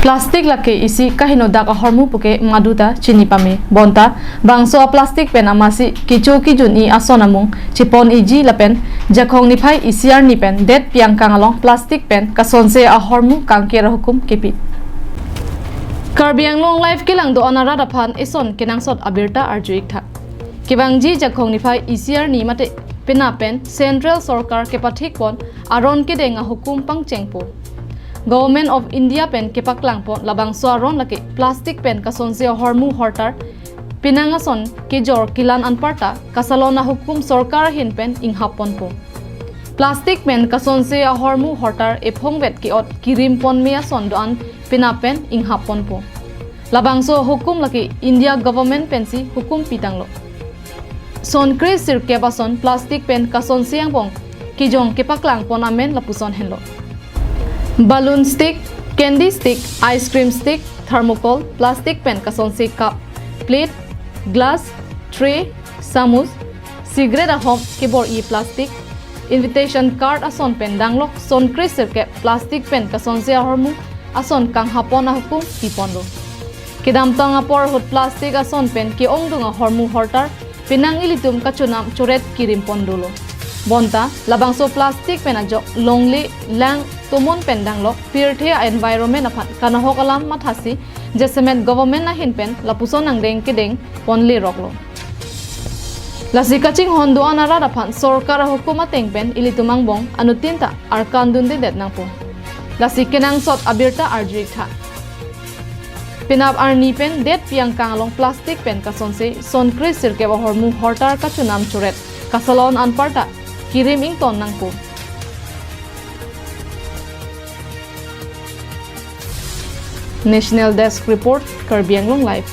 Plastic laki isi kahino dak ahormu puke maduta chini pame bonta bangso plastic pen amasi kicho kijun I asonamung chipon iji lapen jakhong ni phai isiar ni pen det piang kangalong plastic pen kasonse ahormu kangkera hukum kepit Karbiang long life kilang do anara dapan ison kenangsot abirta arjuik thak kibangji jakhong ni phai isiar ni mate penapen central sarkar kepathik pon aron ke denga hukum pangchengpo Government of India pen kepaklang pon labang suaron laki plastic pen kasonse ahormu hortar pinangason kejor kilan anparta kasalona hukum sarkar hin pen inghap pon po Plastic pen kasonse ahormu hortar ephongvet ki ot kirim pon mea sondoan pinapen inghap pon po labang so hukum laki India government pensi hukum pitanglo Sonkre sirke bason plastic pen kasonse yang pong kijong kepaklang pon amen lapuson henlo Balloon stick, candy stick, ice cream stick, thermocol, plastic pen kasonse cup, plate, glass, tray, samus, cigarette ahom kibor I plastic, invitation card ason pen danglok son kriser ke plastic pen kasonse ahormu ason kang hapon ahukum pipondo. Kidam tong apor hut plastic ason pen ki ongdung ahormu hortar pinang ilitum kachunam choret kirim pondulo. Bonta labangso plastic pen ajo longli lang tumon pendang lo pirthe environment aphat kanahok alam mathasi jesemet government na hinpen lapuson ang deng kedeng ponli roklo lasi kaching hondo anara dapan sarkar hukuma tengpen ilitumang bong anutinta arkandun de det nangpo lasi kenang sot abirta arjikha pinap arni pen det piang kangalong plastic pen kasonse sonkri sirke ahormu hortar kachunam churet kasalon anparta kirim ing ton nangpo National Desk Report, Karbiang Long Life.